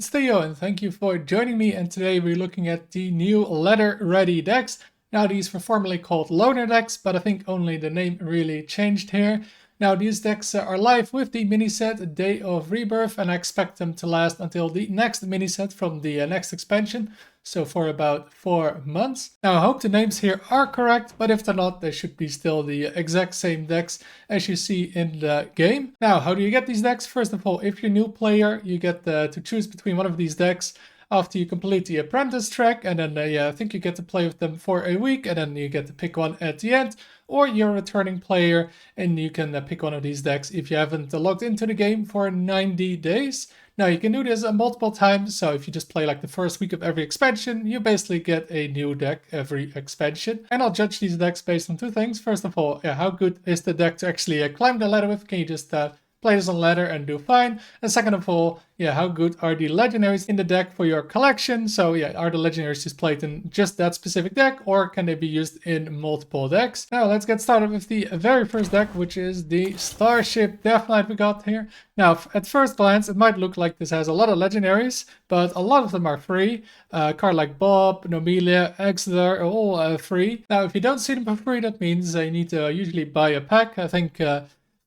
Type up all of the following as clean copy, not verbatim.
it's Theo and thank you for joining me, and today we're looking at the new ladder ready decks. Now these were formerly called loner decks, but I think only the name really changed here. Now these decks are live with the Mini-Set Day of Rebirth, and I expect them to last until the next mini-set from the next expansion, so for about 4 months. Now I hope the names here are correct, but if they're not, they should be still the exact same decks as you see in the game. Now how do you get these decks? First of all, if you're a new player, you get to choose between one of these decks after you complete the apprentice track, and then I think you get to play with them for a week, and then you get to pick one at the end. Or you're a returning player and you can pick one of these decks if you haven't logged into the game for 90 days. Now you can do this multiple times, so if you just play like the first week of every expansion, you basically get a new deck every expansion. And I'll judge these decks based on two things. First of all, how good is the deck to actually climb the ladder with? Can you just play this on ladder and do fine? And second of all, how good are the legendaries in the deck for your collection? So are the legendaries just played in just that specific deck, or can they be used in multiple decks? Now let's get started with the very first deck, which is the Starship Death Knight we got here. Now at first glance it might look like this has a lot of legendaries, but a lot of them are free. A card like Bob, Nomelia, Exeter are all free. Now if you don't see them for free, that means you need to usually buy a pack. I think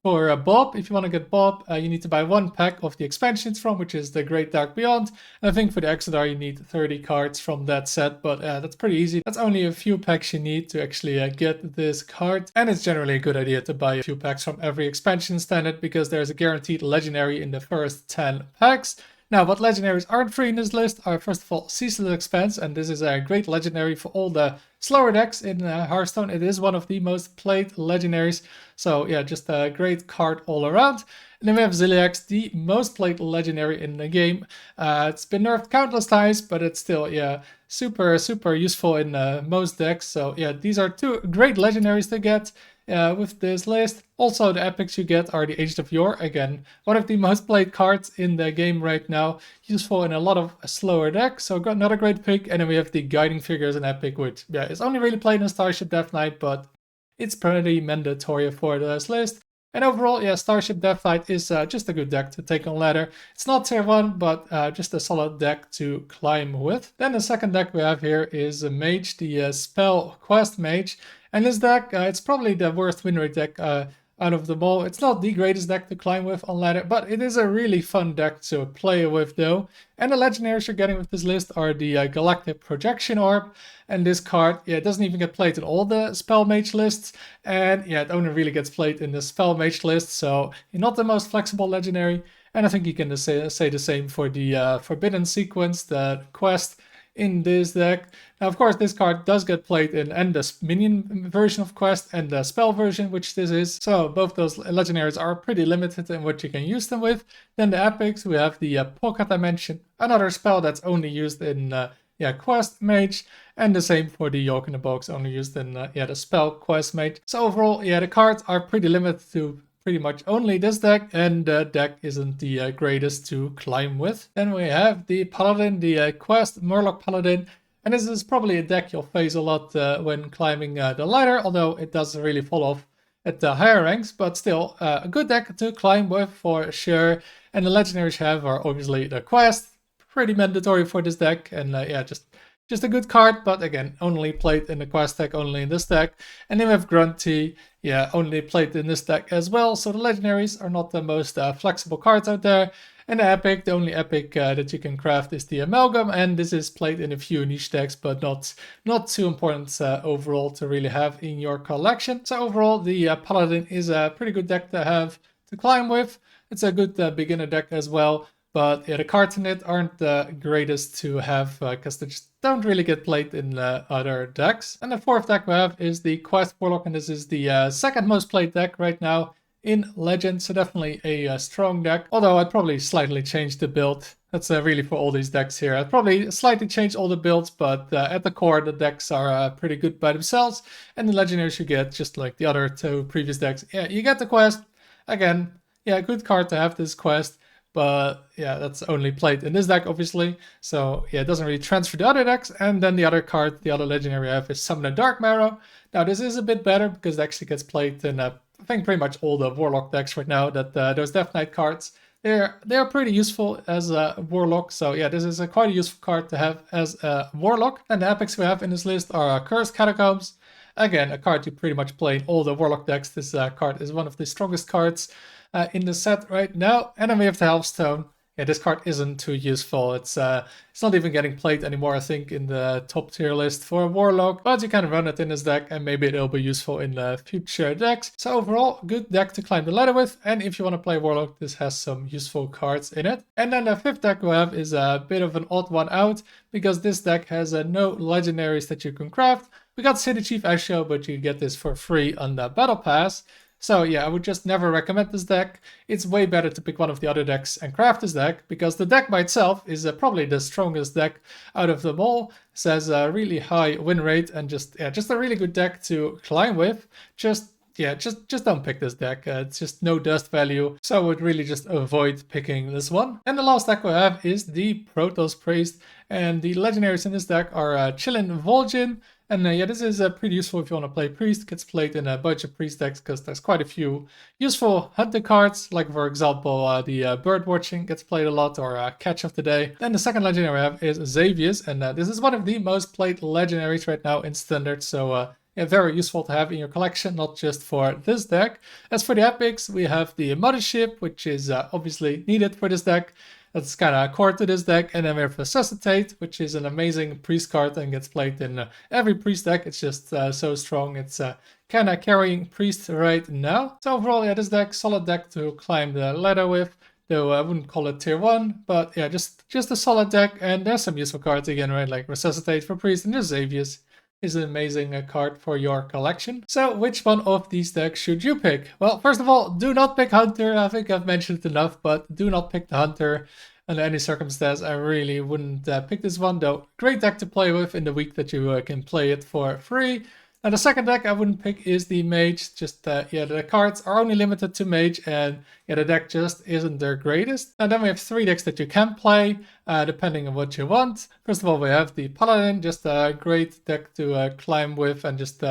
for Bob, if you want to get Bob, you need to buy 1 pack of the expansions from, which is the Great Dark Beyond. And I think for the Exodar you need 30 cards from that set, but that's pretty easy. That's only a few packs you need to actually get this card. And it's generally a good idea to buy a few packs from every expansion standard, because there's a guaranteed legendary in the first 10 packs. Now, what legendaries aren't free in this list are, first of all, Ceaseless Expanse, and this is a great legendary for all the slower decks in Hearthstone. It is one of the most played legendaries, so just a great card all around. And then we have Ziliax, the most played legendary in the game. It's been nerfed countless times, but it's still, super useful in most decks. So these are 2 great legendaries to get with this list. Also, the epics you get are the Aged of Yore, again, one of the most played cards in the game right now, useful in a lot of slower decks, so got another great pick. And then we have the Guiding Figure as an epic, which is only really played in Starship Death Knight, but it's pretty mandatory for this list. And overall, Starship Death Knight is just a good deck to take on ladder. It's not tier 1, but just a solid deck to climb with. Then the second deck we have here is a Mage, the Spell Quest Mage. And this deck, it's probably the worst win rate deck out of them all. It's not the greatest deck to climb with on ladder, but it is a really fun deck to play with though. And the legendaries you're getting with this list are the Galactic Projection Orb. And this card, it doesn't even get played in all the Spell Mage lists. And it only really gets played in the Spell Mage list, so not the most flexible legendary. And I think you can say the same for the Forbidden Sequence, the quest in this deck. Now, of course, this card does get played in and the minion version of Quest and the spell version, which this is. So both those legendaries are pretty limited in what you can use them with. Then the epics, we have the Pocket Dimension, another spell that's only used in Quest Mage, and the same for the York in the Box, only used in the spell Quest Mage. So overall, the cards are pretty limited to pretty much only this deck, and the deck isn't the greatest to climb with. Then we have the Paladin, the Quest Murloc Paladin, and this is probably a deck you'll face a lot when climbing the ladder, although it doesn't really fall off at the higher ranks, but still a good deck to climb with for sure. And the legendaries you have are obviously the Quest, pretty mandatory for this deck, and just a good card, but again, only played in the Quest deck, only in this deck. And then we have Grunty, only played in this deck as well. So the legendaries are not the most flexible cards out there. And the epic, the only epic that you can craft is the Amalgam, and this is played in a few niche decks, but not too important overall to really have in your collection. So overall, the Paladin is a pretty good deck to have to climb with. It's a good beginner deck as well. But the cards in it aren't the greatest to have because they just don't really get played in other decks. And the fourth deck we have is the Quest Warlock, and this is the second most played deck right now in Legend, so definitely a strong deck. Although I'd probably slightly change the build. That's really for all these decks here. I'd probably slightly change all the builds, but at the core the decks are pretty good by themselves. And the legendaries you get, just like the other 2 previous decks. You get the Quest. Again, good card to have this Quest. But that's only played in this deck, obviously. So it doesn't really transfer to other decks. And then the other card, the other legendary I have is Summon a Dark Marrow. Now this is a bit better because it actually gets played in I think pretty much all the Warlock decks right now, that those Death Knight cards. they're pretty useful as a Warlock. So yeah, this is a quite a useful card to have as a Warlock. And the epics we have in this list are Cursed Catacombs. Again, a card you pretty much play in all the Warlock decks. This card is one of the strongest cards in the set right now. And then we have the Hearthstone. Yeah, this card isn't too useful. It's not even getting played anymore, I think, in the top tier list for Warlock. But you can run it in this deck, and maybe it'll be useful in future decks. So overall, good deck to climb the ladder with. And if you want to play Warlock, this has some useful cards in it. And then the fifth deck we have is a bit of an odd one out, because this deck has no legendaries that you can craft. We got City Chief Asho, but you get this for free on the Battle Pass. So yeah, I would just never recommend this deck. It's way better to pick one of the other decks and craft this deck, because the deck by itself is probably the strongest deck out of them all. It has a really high win rate and just a really good deck to climb with. Just don't pick this deck. It's just no dust value, so I would really just avoid picking this one. And the last deck we have is the Protoss Priest, and the legendaries in this deck are Chillin' Vol'jin. And yeah, this is pretty useful if you want to play Priest. It gets played in a bunch of Priest decks because there's quite a few useful hunter cards, like for example the Bird Watching gets played a lot, or Catch of the Day. Then the second legendary I have is Xavius, and this is one of the most played legendaries right now in Standard, so yeah, very useful to have in your collection, not just for this deck. As for the epics, we have the Mothership, which is obviously needed for this deck. That's kind of core to this deck. And then we have Resuscitate, which is an amazing priest card and gets played in every priest deck. It's just so strong. It's kind of carrying priest right now. So overall, yeah, this deck, solid deck to climb the ladder with. Though I wouldn't call it tier 1, but yeah, just a solid deck. And there's some useful cards again, right? Like Resuscitate for priest, and there's Xavius. Is an amazing card for your collection. So which one of these decks should you pick? Well, first of all, do not pick Hunter. I think I've mentioned it enough, but do not pick the Hunter under any circumstance. I really wouldn't pick this one, though. Great deck to play with in the week that you can play it for free. Now the second deck I wouldn't pick is the Mage. Just yeah, the cards are only limited to Mage, and yeah, the deck just isn't their greatest. And then we have three decks that you can play, depending on what you want. First of all, we have the Paladin, just a great deck to climb with, and just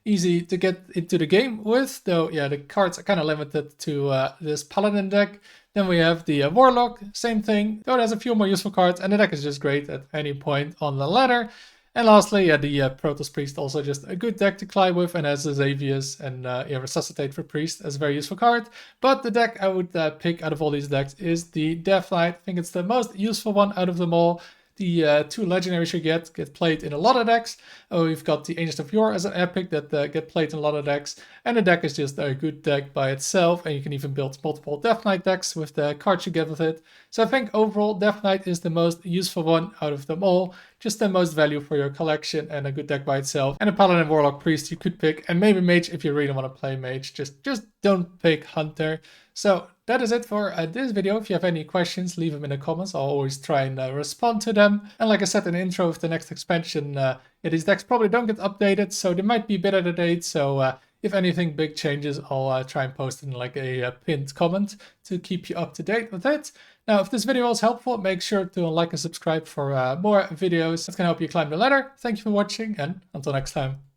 easy to get into the game with. Though yeah, the cards are kind of limited to this Paladin deck. Then we have the Warlock, same thing, though it has a few more useful cards, and the deck is just great at any point on the ladder. And lastly, yeah, the Protoss Priest, also just a good deck to climb with, and has Xavius and yeah, Resuscitate for Priest as a very useful card. But the deck I would pick out of all these decks is the Death Knight. I think it's the most useful one out of them all. The two legendaries you get played in a lot of decks. Oh, we've got the Ancient of Yore as an epic that get played in a lot of decks. And the deck is just a good deck by itself. And you can even build multiple Death Knight decks with the cards you get with it. So I think overall Death Knight is the most useful one out of them all. Just the most value for your collection and a good deck by itself. And a Paladin Warlock Priest you could pick. And maybe Mage if you really want to play Mage. Just don't pick Hunter. So that is it for this video. If you have any questions, leave them in the comments. I'll always try and respond to them. And like I said in the intro of the next expansion, yeah, these decks probably don't get updated, so they might be a bit out of date. So if anything big changes, I'll try and post in like a pinned comment to keep you up to date with it. Now, if this video was helpful, make sure to like and subscribe for more videos that can help you climb the ladder. Thank you for watching, and until next time.